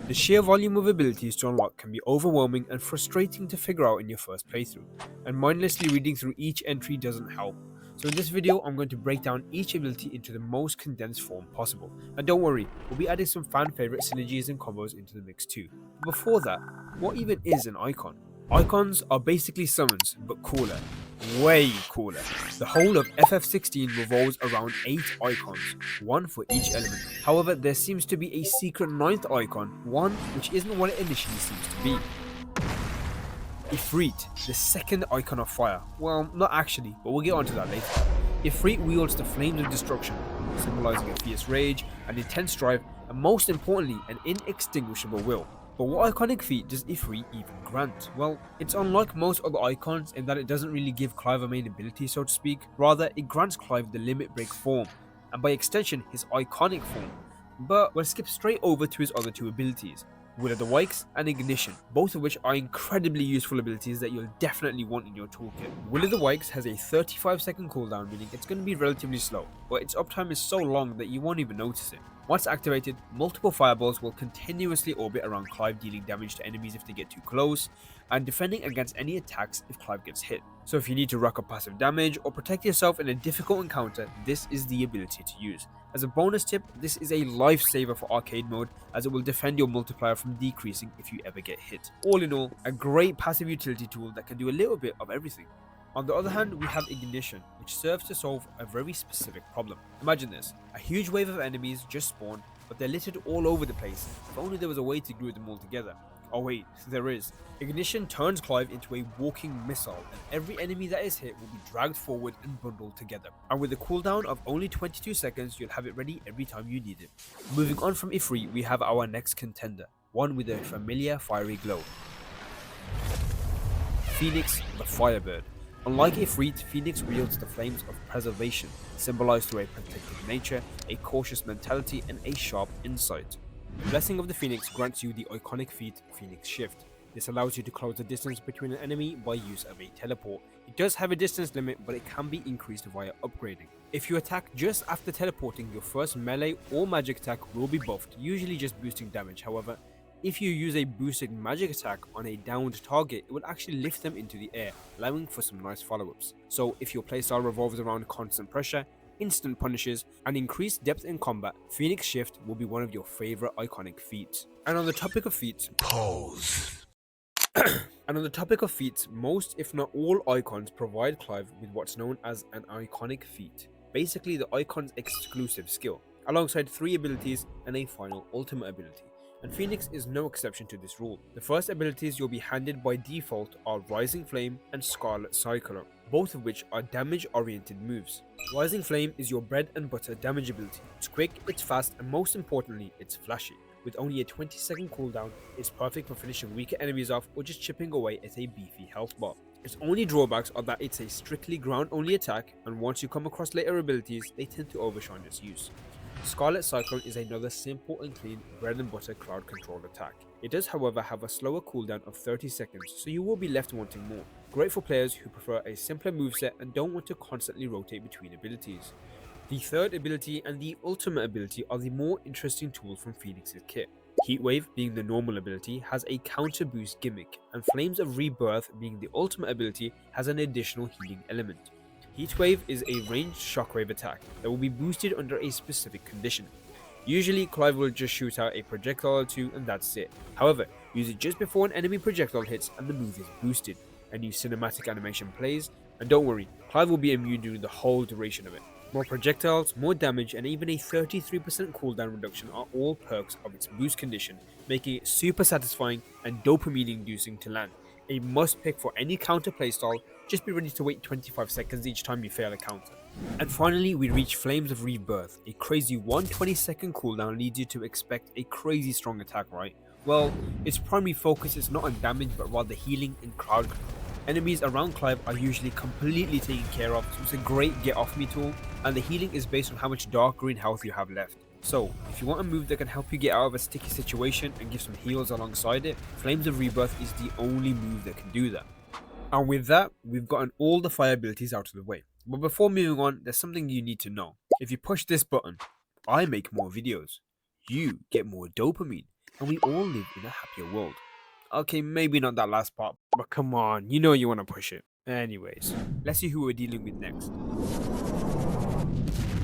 The sheer volume of abilities to unlock can be overwhelming and frustrating to figure out in your first playthrough, and mindlessly reading through each entry doesn't help. So in this video, I'm going to break down each ability into the most condensed form possible. And don't worry, we'll be adding some fan favorite synergies and combos into the mix too. But before that, what even is an icon? Icons are basically summons, but cooler. Way cooler. The whole of FF16 revolves around 8 icons, one for each element. However, there seems to be a secret ninth icon, one which isn't what it initially seems to be. Ifrit, the second icon of fire. Well, not actually, but we'll get onto that later. Ifrit wields the flames of destruction, symbolizing a fierce rage, an intense drive, and most importantly, an inextinguishable will. But what iconic feat does Ifrit even grant? Well, it's unlike most other icons in that it doesn't really give Clive a main ability, so to speak. Rather, it grants Clive the limit break form, and by extension, his iconic form. But we'll skip straight over to his other two abilities, Will of the Wisps and Ignition, both of which are incredibly useful abilities that you'll definitely want in your toolkit. Will of the Wisps has a 35-second cooldown, meaning it's going to be relatively slow, but its uptime is so long that you won't even notice it. Once activated, multiple fireballs will continuously orbit around Clive, dealing damage to enemies if they get too close, and defending against any attacks if Clive gets hit. So if you need to rack up passive damage or protect yourself in a difficult encounter, this is the ability to use. As a bonus tip, this is a lifesaver for arcade mode, as it will defend your multiplier from decreasing if you ever get hit. All in all, a great passive utility tool that can do a little bit of everything. On the other hand, we have Ignition, which serves to solve a very specific problem. Imagine this, a huge wave of enemies just spawned, but they're littered all over the place. If only there was a way to glue them all together. Oh wait, there is. Ignition turns Clive into a walking missile, and every enemy that is hit will be dragged forward and bundled together. And with a cooldown of only 22 seconds, you'll have it ready every time you need it. Moving on from Ifrit, we have our next contender, one with a familiar fiery glow. Phoenix the Firebird. Unlike Ifrit, Phoenix wields the flames of preservation, symbolized through a protective nature, a cautious mentality, and a sharp insight. The Blessing of the Phoenix grants you the iconic feat Phoenix Shift. This allows you to close the distance between an enemy by use of a teleport. It does have a distance limit, but it can be increased via upgrading. If you attack just after teleporting, your first melee or magic attack will be buffed, usually just boosting damage. However, if you use a boosted magic attack on a downed target, it will actually lift them into the air, allowing for some nice follow-ups. So if your playstyle revolves around constant pressure, instant punishes, and increased depth in combat, Phoenix Shift will be one of your favorite iconic feats. And on the topic of feats, most if not all icons provide Clive with what's known as an iconic feat, basically the icon's exclusive skill, alongside 3 abilities and a final ultimate ability. And Phoenix is no exception to this rule. The first abilities you'll be handed by default are Rising Flame and Scarlet Cyclone, both of which are damage oriented moves. Rising Flame is your bread and butter damage ability. It's quick, it's fast, and most importantly, it's flashy. With only a 20-second cooldown, it's perfect for finishing weaker enemies off or just chipping away at a beefy health bar. Its only drawbacks are that it's a strictly ground only attack, and once you come across later abilities, they tend to overshine its use. Scarlet Cyclone is another simple and clean bread and butter crowd control attack. It does however have a slower cooldown of 30 seconds, so you will be left wanting more. Great for players who prefer a simpler moveset and don't want to constantly rotate between abilities. The third ability and the ultimate ability are the more interesting tools from Phoenix's kit. Heatwave, being the normal ability, has a counter boost gimmick, and Flames of Rebirth, being the ultimate ability, has an additional healing element. Heatwave is a ranged shockwave attack that will be boosted under a specific condition. Usually, Clive will just shoot out a projectile or two and that's it. However, use it just before an enemy projectile hits and the move is boosted. A new cinematic animation plays, and don't worry, Clive will be immune during the whole duration of it. More projectiles, more damage, and even a 33% cooldown reduction are all perks of its boost condition, making it super satisfying and dopamine inducing to land. A must pick for any counter playstyle, just be ready to wait 25 seconds each time you fail a counter. And finally, we reach Flames of Rebirth. A crazy 120-second cooldown leads you to expect a crazy strong attack, right? Well, its primary focus is not on damage but rather healing and crowd control. Enemies around Clive are usually completely taken care of, so it's a great get off me tool, and the healing is based on how much dark green health you have left. So, if you want a move that can help you get out of a sticky situation and give some heals alongside it, Flames of Rebirth is the only move that can do that. And with that, we've gotten all the fire abilities out of the way. But before moving on, there's something you need to know. If you push this button, I make more videos. You get more dopamine. and we all live in a happier world. Okay, maybe not that last part, but come on, you know you want to push it. Anyways, let's see who we're dealing with next.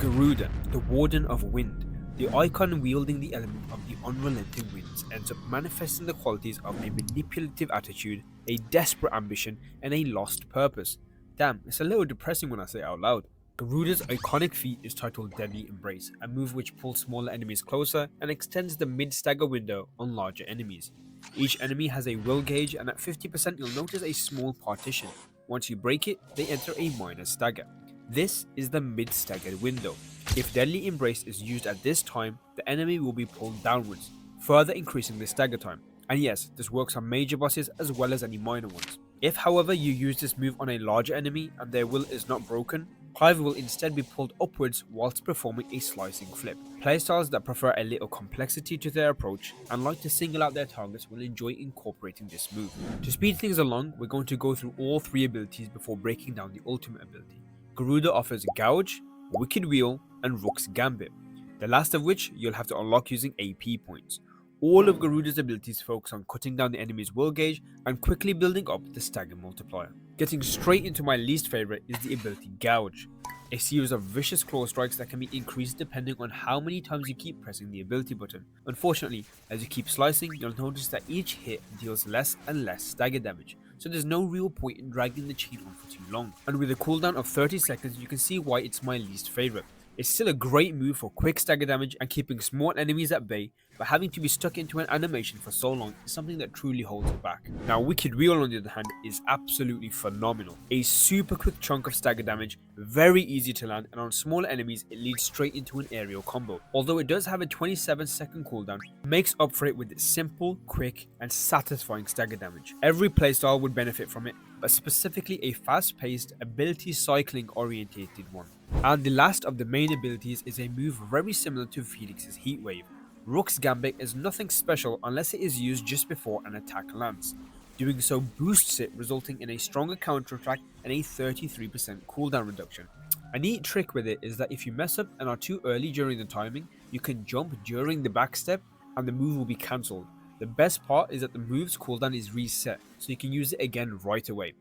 Garuda, the Warden of Wind. The icon wielding the element of the unrelenting winds ends up manifesting the qualities of a manipulative attitude, a desperate ambition, and a lost purpose. Damn, it's a little depressing when I say it out loud. Garuda's iconic feat is titled Deadly Embrace, a move which pulls smaller enemies closer and extends the mid-stagger window on larger enemies. Each enemy has a will gauge, and at 50% you'll notice a small partition. Once you break it, they enter a minor stagger. This is the mid-staggered window. If Deadly Embrace is used at this time, the enemy will be pulled downwards, further increasing the stagger time. And yes, this works on major bosses as well as any minor ones. If however you use this move on a larger enemy and their will is not broken, Clive will instead be pulled upwards whilst performing a slicing flip. Playstyles that prefer a little complexity to their approach and like to single out their targets will enjoy incorporating this move. To speed things along, we're going to go through all three abilities before breaking down the ultimate ability. Garuda offers Gouge, Wicked Wheel, and Rook's Gambit, the last of which you'll have to unlock using AP points. All of Garuda's abilities focus on cutting down the enemy's will gauge and quickly building up the stagger multiplier. Getting straight into my least favourite is the ability Gouge, a series of vicious claw strikes that can be increased depending on how many times you keep pressing the ability button. Unfortunately, as you keep slicing, you'll notice that each hit deals less and less stagger damage, so there's no real point in dragging the chain on for too long. And with a cooldown of 30 seconds, you can see why it's my least favourite. It's still a great move for quick stagger damage and keeping small enemies at bay, but having to be stuck into an animation for so long is something that truly holds it back. Now Wicked Wheel on the other hand is absolutely phenomenal. A super quick chunk of stagger damage, very easy to land, and on smaller enemies it leads straight into an aerial combo. Although it does have a 27-second cooldown, it makes up for it with its simple, quick, and satisfying stagger damage. Every playstyle would benefit from it, but specifically a fast-paced, ability cycling orientated one. And the last of the main abilities is a move very similar to Felix's Heatwave. Rook's Gambit is nothing special unless it is used just before an attack lands. Doing so boosts it, resulting in a stronger counterattack and a 33% cooldown reduction. A neat trick with it is that if you mess up and are too early during the timing, you can jump during the backstep and the move will be cancelled. The best part is that the move's cooldown is reset, so you can use it again right away.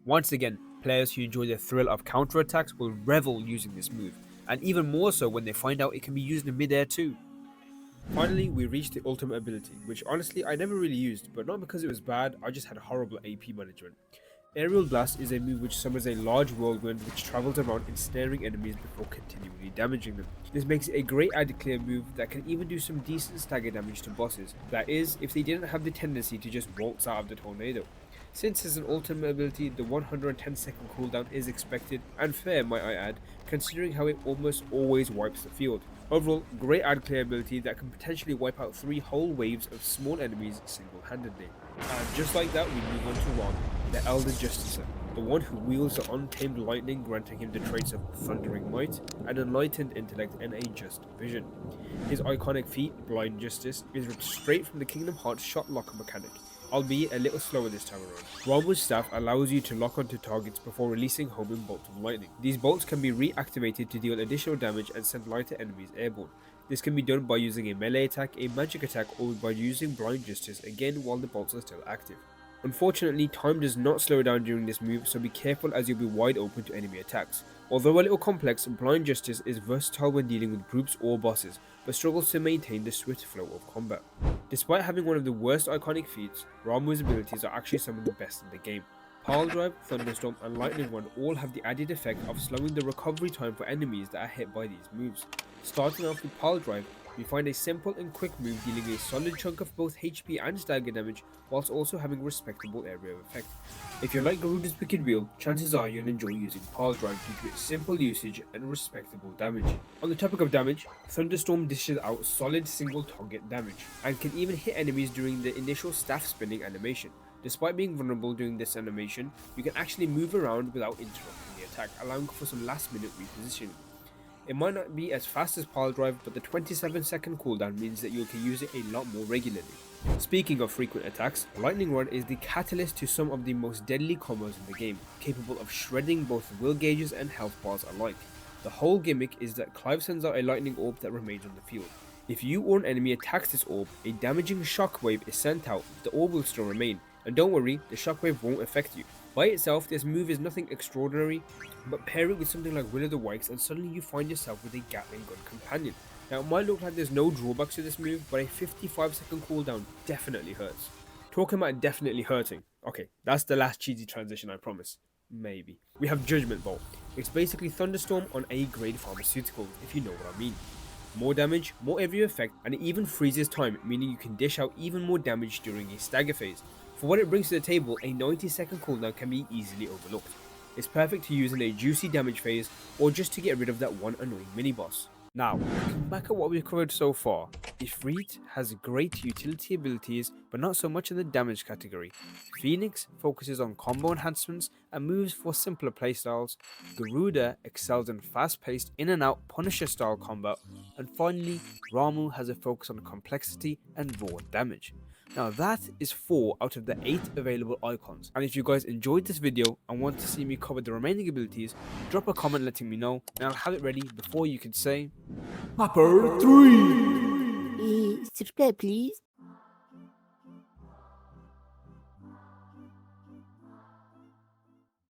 Once again, players who enjoy the thrill of counterattacks will revel using this move, and even more so when they find out it can be used in midair too. Finally, we reached the ultimate ability, which honestly I never really used, but not because it was bad, I just had horrible AP management. Aerial Blast is a move which summons a large whirlwind which travels around ensnaring enemies before continually damaging them. This makes it a great add clear move that can even do some decent stagger damage to bosses, that is, if they didn't have the tendency to just waltz out of the tornado. Since it's an ultimate ability, the 110-second cooldown is expected, and fair might I add, considering how it almost always wipes the field. Overall, great add clear ability that can potentially wipe out 3 whole waves of small enemies single-handedly. And just like that, we move on to Ron, the Elder Justicer, the one who wields the untamed lightning, granting him the traits of thundering might, an enlightened intellect, and a just vision. His iconic feat, Blind Justice, is ripped straight from the Kingdom Hearts shot locker mechanic, albeit a little slower this time around. Ramu's staff allows you to lock onto targets before releasing homing bolts of lightning. These bolts can be reactivated to deal additional damage and send lighter enemies airborne. This can be done by using a melee attack, a magic attack, or by using Blind Justice again while the bolts are still active. Unfortunately, time does not slow down during this move, so be careful as you'll be wide open to enemy attacks. Although a little complex, Blind Justice is versatile when dealing with groups or bosses, but struggles to maintain the swift flow of combat. Despite having one of the worst iconic feats, Ramu's abilities are actually some of the best in the game. Pile Drive, Thunderstorm, and Lightning Run all have the added effect of slowing the recovery time for enemies that are hit by these moves. Starting off with Pile Drive, we find a simple and quick move dealing a solid chunk of both HP and stagger damage whilst also having respectable area of effect. If you like Garuda's Wicked Wheel, chances are you'll enjoy using Pile Drive due to its simple usage and respectable damage. On the topic of damage, Thunderstorm dishes out solid single target damage and can even hit enemies during the initial staff spinning animation. Despite being vulnerable during this animation, you can actually move around without interrupting the attack, allowing for some last minute repositioning. It might not be as fast as Pile Drive, but the 27-second cooldown means that you can use it a lot more regularly. Speaking of frequent attacks, Lightning Run is the catalyst to some of the most deadly combos in the game, capable of shredding both will gauges and health bars alike. The whole gimmick is that Clive sends out a lightning orb that remains on the field. If you or an enemy attacks this orb, a damaging shockwave is sent out, the orb will still remain, and don't worry, the shockwave won't affect you. By itself, this move is nothing extraordinary, but pair it with something like Will of the Wisps and suddenly you find yourself with a Gatling gun companion. Now it might look like there's no drawbacks to this move, but a 55-second cooldown definitely hurts. Talking about definitely hurting, okay, that's the last cheesy transition I promise. Maybe. We have Judgment Bolt. It's basically Thunderstorm on A-grade pharmaceuticals, if you know what I mean. More damage, more area effect, and it even freezes time, meaning you can dish out even more damage during a stagger phase. For what it brings to the table, a 90-second cooldown can be easily overlooked. It's perfect to use in a juicy damage phase, or just to get rid of that one annoying mini-boss. Now, looking back at what we've covered so far, Ifrit has great utility abilities, but not so much in the damage category. Phoenix focuses on combo enhancements and moves for simpler playstyles. Garuda excels in fast-paced in-and-out Punisher-style combat. And finally, Ramu has a focus on complexity and raw damage. Now that is 4 out of the 8 available icons, and if you guys enjoyed this video and want to see me cover the remaining abilities, drop a comment letting me know and I'll have it ready before you can say Upper 3! Subscribe please.